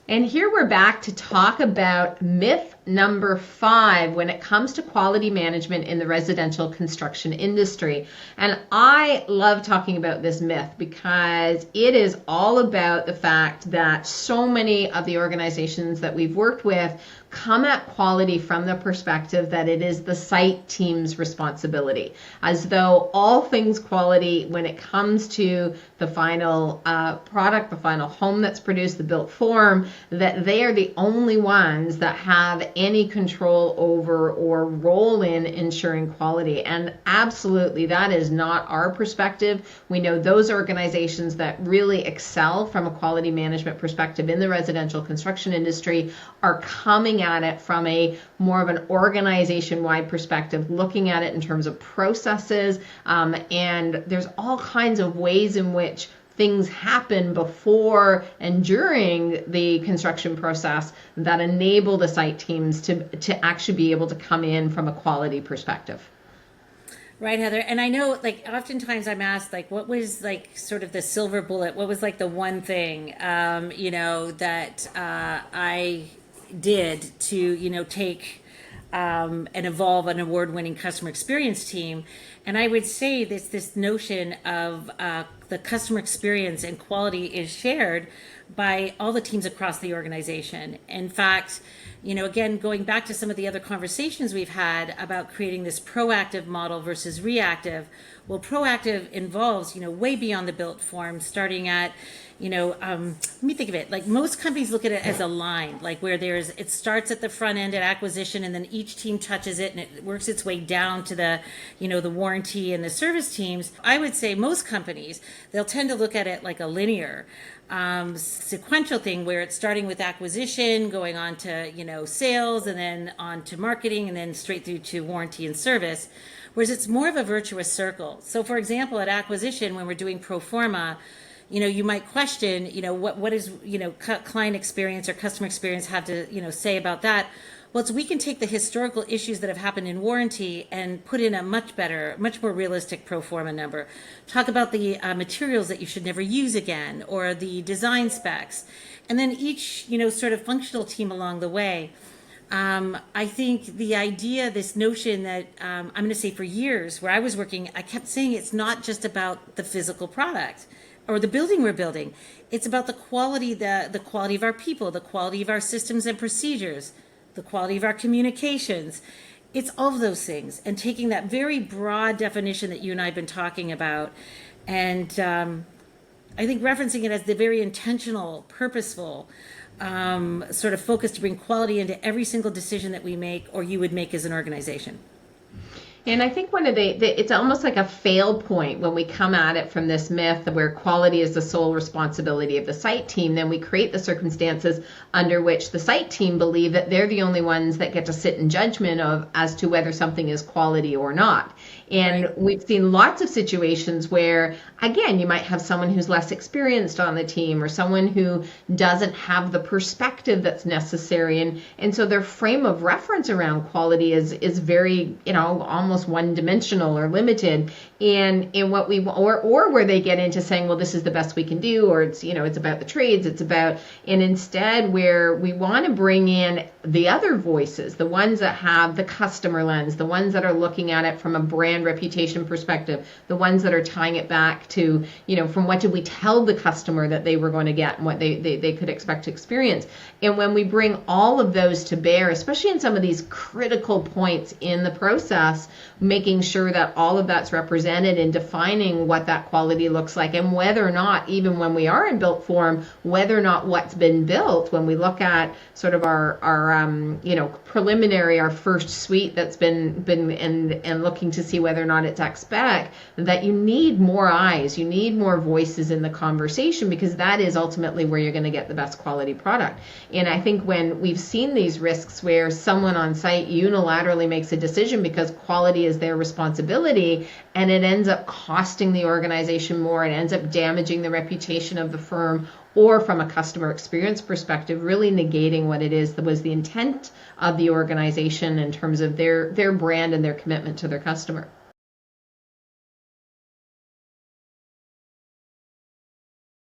And here we're back to talk about myth number 5 when it comes to quality management in the residential construction industry. And I love talking about this myth because it is all about the fact that so many of the organizations that we've worked with come at quality from the perspective that it is the site team's responsibility, as though all things quality when it comes to the final product, the final home that's produced, the built form, that they are the only ones that have any control over or role in ensuring quality. And absolutely, that is not our perspective. We know those organizations that really excel from a quality management perspective in the residential construction industry are coming at it from a more of an organization-wide perspective, looking at it in terms of processes, and there's all kinds of ways in which things happen before and during the construction process that enable the site teams to actually be able to come in from a quality perspective. Right, Heather. And I know, like, oftentimes I'm asked, like, what was, like, sort of the silver bullet? What was, like, the one thing, that I did to, take and evolve an award-winning customer experience team? And I would say this notion of the customer experience and quality is shared by all the teams across the organization. In fact, again, going back to some of the other conversations we've had about creating this proactive model versus reactive. Well, proactive involves, way beyond the built form, starting at, let me think of it. Like, most companies look at it as a line, like where it starts at the front end at acquisition, and then each team touches it and it works its way down to the, the warranty and the service teams. I would say most companies, they'll tend to look at it like a linear sequential thing where it's starting with acquisition, going on to, sales, and then on to marketing, and then straight through to warranty and service. Whereas it's more of a virtuous circle. So for example, at acquisition, when we're doing pro forma, you might question, what is, client experience or customer experience have to, say about that. Well, we can take the historical issues that have happened in warranty and put in a much more realistic pro forma number. Talk about the materials that you should never use again, or the design specs. And then each, sort of functional team along the way. I think the idea, this notion that I'm going to say for years where I was working, I kept saying it's not just about the physical product or the building we're building. It's about the quality, the quality of our people, the quality of our systems and procedures, the quality of our communications. It's all of those things, and taking that very broad definition that you and I have been talking about, and I think referencing it as the very intentional, purposeful sort of focus to bring quality into every single decision that we make or you would make as an organization. And I think one of it's almost like a fail point when we come at it from this myth where quality is the sole responsibility of the site team. Then we create the circumstances under which the site team believe that they're the only ones that get to sit in judgment of as to whether something is quality or not. And right. We've seen lots of situations where, again, you might have someone who's less experienced on the team or someone who doesn't have the perspective that's necessary. And so their frame of reference around quality is very, almost one-dimensional or limited. And in what we or where they get into saying, well, this is the best we can do, or it's it's about the trades, and instead where we want to bring in the other voices, the ones that have the customer lens, the ones that are looking at it from a brand reputation perspective, the ones that are tying it back to from what did we tell the customer that they were going to get and what they could expect to experience. And when we bring all of those to bear, especially in some of these critical points in the process, making sure that all of that's represented in defining what that quality looks like, and whether or not, even when we are in built form, whether or not what's been built, when we look at sort of our preliminary, our first suite that's been and looking to see whether or not it's spec, that you need more eyes, you need more voices in the conversation, because that is ultimately where you're going to get the best quality product. And I think when we've seen these risks where someone on site unilaterally makes a decision because quality is their responsibility, and it ends up costing the organization more, it ends up damaging the reputation of the firm, or from a customer experience perspective, really negating what it is that was the intent of the organization in terms of their brand and their commitment to their customer.